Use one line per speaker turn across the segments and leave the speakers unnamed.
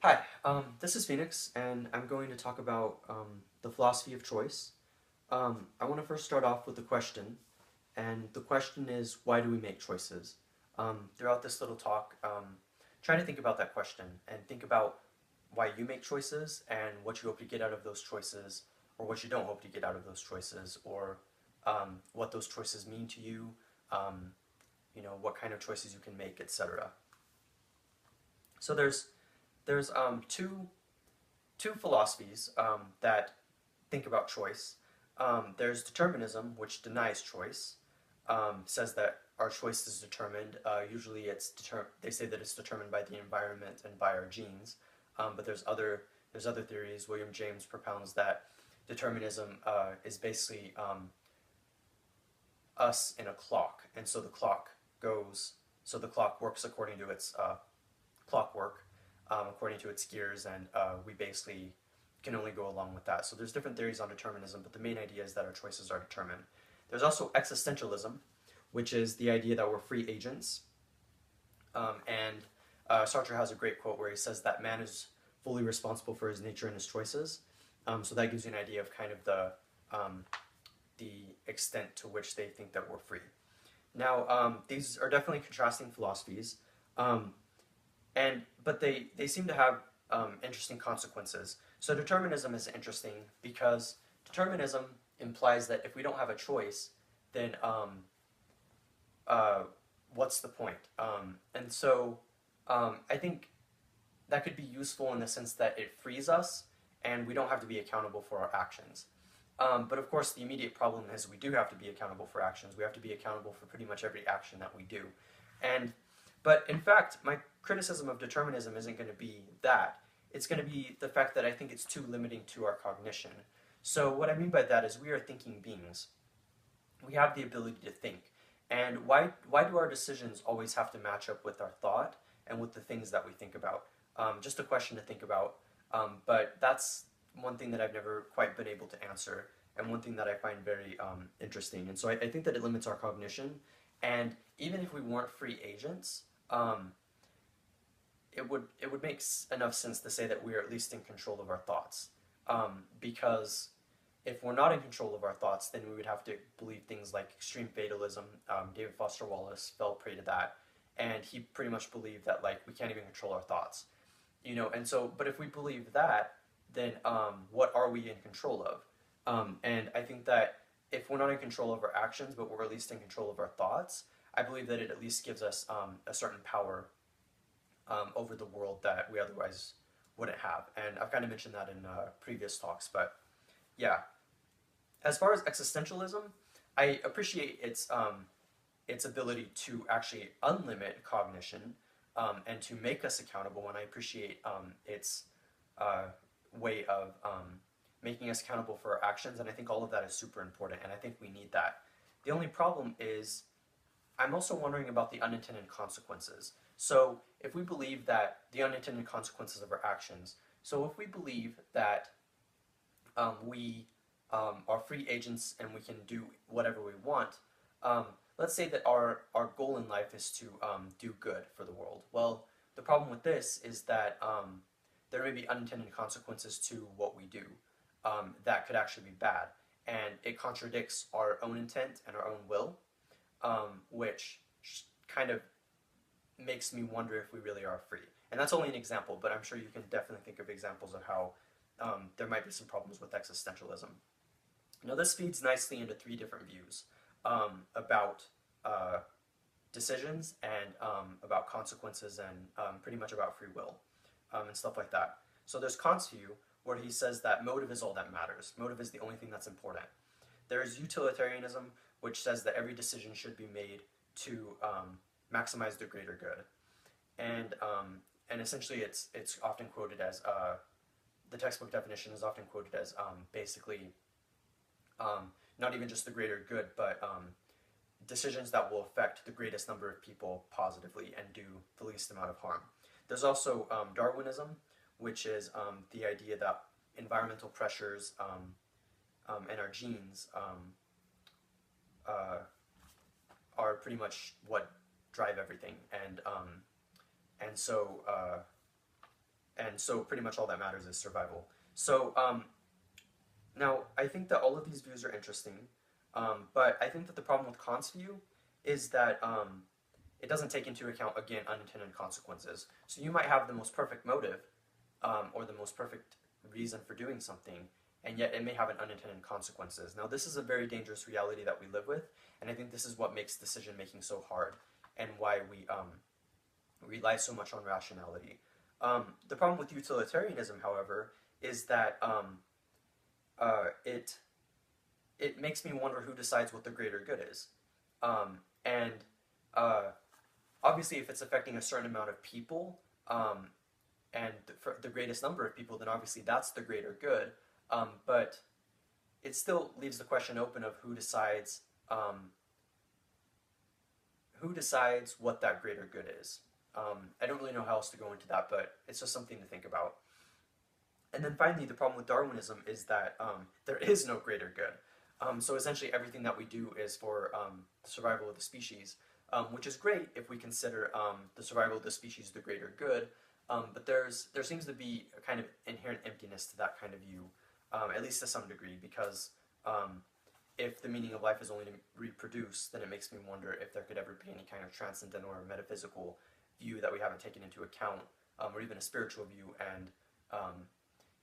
Hi, this is Phoenix, and I'm going to talk about the philosophy of choice. I want to first start off with a question, and the question is, why do we make choices? Throughout this little talk, try to think about that question and think about why you make choices and what you hope to get out of those choices, or what you don't hope to get out of those choices, or what those choices mean to you, um, what kind of choices you can make, etc. So there's two philosophies that think about choice. There's determinism, which denies choice, says that our choice is determined. Usually, they say that it's determined by the environment and by our genes. But there's other theories. William James propounds that determinism is basically us in a clock, and so the clock works according to its clockwork, according to its gears, and we basically can only go along with that. So there's different theories on determinism, but the main idea is that our choices are determined. There's also existentialism, which is the idea that we're free agents. And Sartre has a great quote where he says that man is fully responsible for his nature and his choices. So that gives you an idea of kind of the extent to which they think that we're free. Now, these are definitely contrasting philosophies. Um, but they seem to have interesting consequences. So determinism is interesting because determinism implies that if we don't have a choice, then uh, what's the point? I think that could be useful in the sense that it frees us and we don't have to be accountable for our actions. But of course, the immediate problem is we do have to be accountable for actions. We have to be accountable for pretty much every action that we do. And but in fact, my criticism of determinism isn't going to be that. It's going to be the fact that I think it's too limiting to our cognition. So what I mean by that is we are thinking beings. We have the ability to think. And why do our decisions always have to match up with our thought and with the things that we think about? Just a question to think about. But that's one thing that I've never quite been able to answer, and one thing that I find very interesting. And so I think that it limits our cognition. And even if we weren't free agents, it would make enough sense to say that we are at least in control of our thoughts. Because if we're not in control of our thoughts, then we would have to believe things like extreme fatalism. David Foster Wallace fell prey to that, and he pretty much believed that like we can't even control our thoughts, And so, but if we believe that, then what are we in control of? And I think that if we're not in control of our actions, but we're at least in control of our thoughts, I believe that it at least gives us a certain power over the world that we otherwise wouldn't have. And I've kind of mentioned that in previous talks, but yeah. As far as existentialism, I appreciate its ability to actually unlimit cognition and to make us accountable, and I appreciate its uh, way of making us accountable for our actions, and I think all of that is super important, and I think we need that. The only problem is I'm also wondering about the unintended consequences. So, if we believe that the unintended consequences of our actions, so if we believe that we are free agents and we can do whatever we want, um, let's say that our goal in life is to do good for the world. Well, the problem with this is that there may be unintended consequences to what we do that could actually be bad. And it contradicts our own intent and our own will, which kind of makes me wonder if we really are free. And that's only an example, but I'm sure you can definitely think of examples of how there might be some problems with existentialism. Now, this feeds nicely into three different views about uh, decisions and about consequences and pretty much about free will and stuff like that. So there's Kant's view where he says that motive is all that matters. Motive is the only thing that's important. There's utilitarianism, which says that every decision should be made to maximize the greater good, and essentially it's often quoted as the textbook definition is often quoted as basically not even just the greater good, but decisions that will affect the greatest number of people positively and do the least amount of harm. There's also Darwinism, which is the idea that environmental pressures and our genes uh, are pretty much what drive everything, and so and so pretty much all that matters is survival. So now I think that all of these views are interesting, but I think that the problem with Kant's view is that it doesn't take into account, again, unintended consequences. So you might have the most perfect motive, or the most perfect reason for doing something, and yet it may have an unintended consequences. Now, this is a very dangerous reality that we live with, and I think this is what makes decision making so hard, and why we rely so much on rationality. The problem with utilitarianism, however, is that it makes me wonder who decides what the greater good is, and obviously, if it's affecting a certain amount of people, and for the greatest number of people, then obviously that's the greater good. But it still leaves the question open of who decides what that greater good is. I don't really know how else to go into that, but it's just something to think about. And then finally, the problem with Darwinism is that there is no greater good. So essentially, everything that we do is for the survival of the species, which is great if we consider the survival of the species the greater good. But there seems to be a kind of inherent emptiness to that kind of view, at least to some degree, because if the meaning of life is only to reproduce, then it makes me wonder if there could ever be any kind of transcendental or metaphysical view that we haven't taken into account, or even a spiritual view. And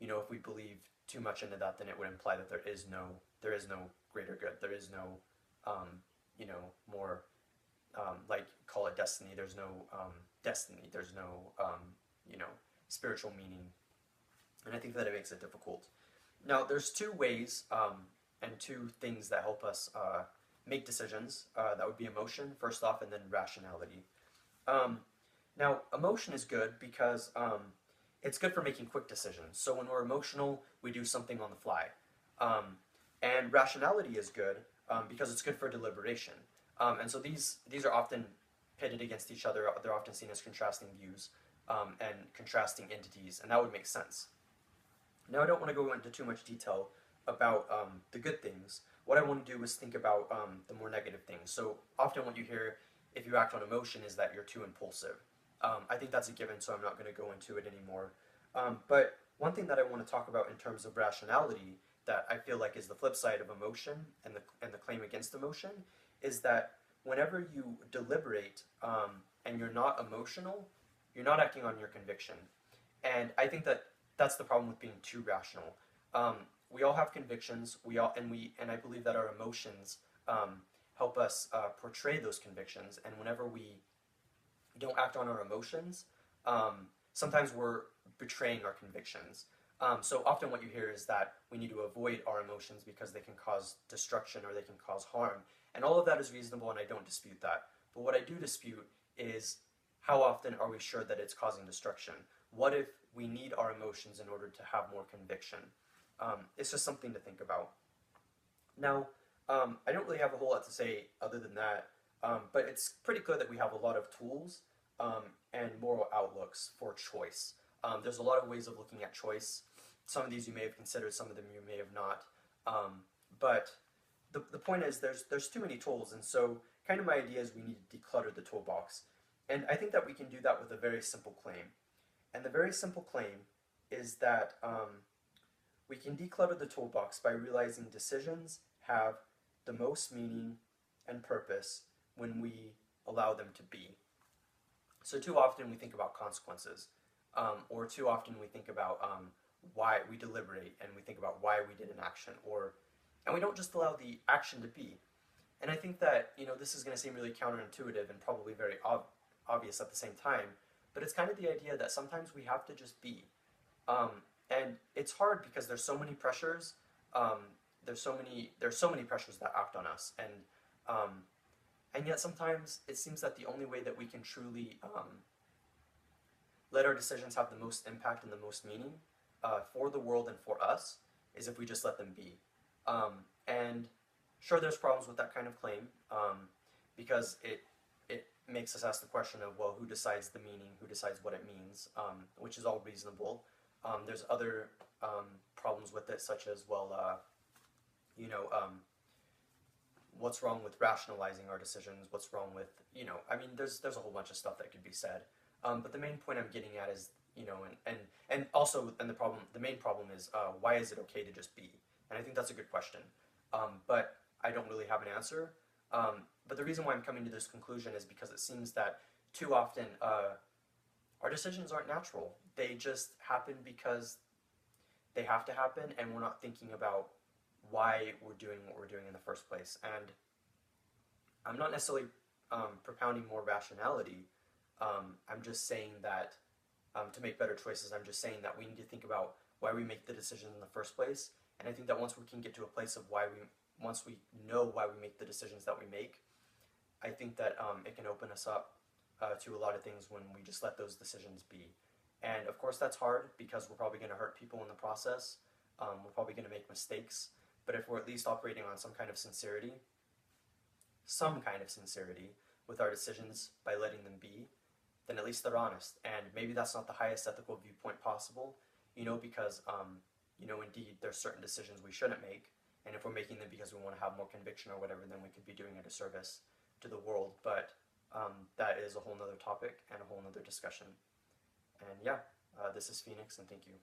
if we believe too much into that, then it would imply that there is no greater good. There is no more like, call it destiny. There's no destiny. There's no spiritual meaning, and I think that it makes it difficult. Now, there's two ways and two things that help us make decisions. That would be emotion, first off, and then rationality. Now, emotion is good because it's good for making quick decisions. So when we're emotional, we do something on the fly. And rationality is good because it's good for deliberation. And so these are often pitted against each other. They're often seen as contrasting views and contrasting entities, and that would make sense. Now, I don't want to go into too much detail about the good things. What I want to do is think about the more negative things. So often what you hear if you act on emotion is that you're too impulsive. I think that's a given, so I'm not going to go into it anymore. But one thing that I want to talk about in terms of rationality that I feel like is the flip side of emotion and the claim against emotion is that whenever you deliberate and you're not emotional, you're not acting on your conviction. And I think that that's the problem with being too rational. We all have convictions. And I believe that our emotions help us portray those convictions. And whenever we don't act on our emotions, sometimes we're betraying our convictions. So often what you hear is that we need to avoid our emotions because they can cause destruction or they can cause harm. And all of that is reasonable, and I don't dispute that. But what I do dispute is how often are we sure that it's causing destruction? What if we need our emotions in order to have more conviction? It's just something to think about. Now, I don't really have a whole lot to say other than that, but it's pretty clear that we have a lot of tools and moral outlooks for choice. There's a lot of ways of looking at choice. Some of these you may have considered, some of them you may have not. But the point is there's too many tools, and so kind of my idea is we need to declutter the toolbox. And I think that we can do that with a very simple claim. And the very simple claim is that we can declutter the toolbox by realizing decisions have the most meaning and purpose when we allow them to be. So too often we think about consequences, or too often we think about why we deliberate and we think about why we did an action, and we don't just allow the action to be. And I think that this is going to seem really counterintuitive and probably very obvious at the same time, but it's kind of the idea that sometimes we have to just be. And it's hard because there's so many pressures. There's so many pressures that act on us, and yet sometimes it seems that the only way that we can truly let our decisions have the most impact and the most meaning for the world and for us is if we just let them be. And sure, there's problems with that kind of claim because it makes us ask the question of, well, who decides the meaning, who decides what it means, which is all reasonable. There's other problems with it, such as, well, what's wrong with rationalizing our decisions? What's wrong with, there's a whole bunch of stuff that could be said. But the main point I'm getting at is you know, and also, and the main problem is, why is it okay to just be? And I think that's a good question. But I don't really have an answer. But the reason why I'm coming to this conclusion is because it seems that too often our decisions aren't natural. They just happen because they have to happen, and we're not thinking about why we're doing what we're doing in the first place. And I'm not necessarily propounding more rationality. I'm just saying that to make better choices, I'm just saying that we need to think about why we make the decision in the first place. And I think that once we can get to a place of once we know why we make the decisions that we make, I think that it can open us up to a lot of things when we just let those decisions be. And of course, that's hard because we're probably going to hurt people in the process. We're probably going to make mistakes. But if we're at least operating on some kind of sincerity with our decisions by letting them be, then at least they're honest. And maybe that's not the highest ethical viewpoint possible, because, indeed, there's certain decisions we shouldn't make. And if we're making them because we want to have more conviction or whatever, then we could be doing a disservice to the world. But that is a whole nother topic and a whole nother discussion. And yeah, this is Phoenix, and thank you.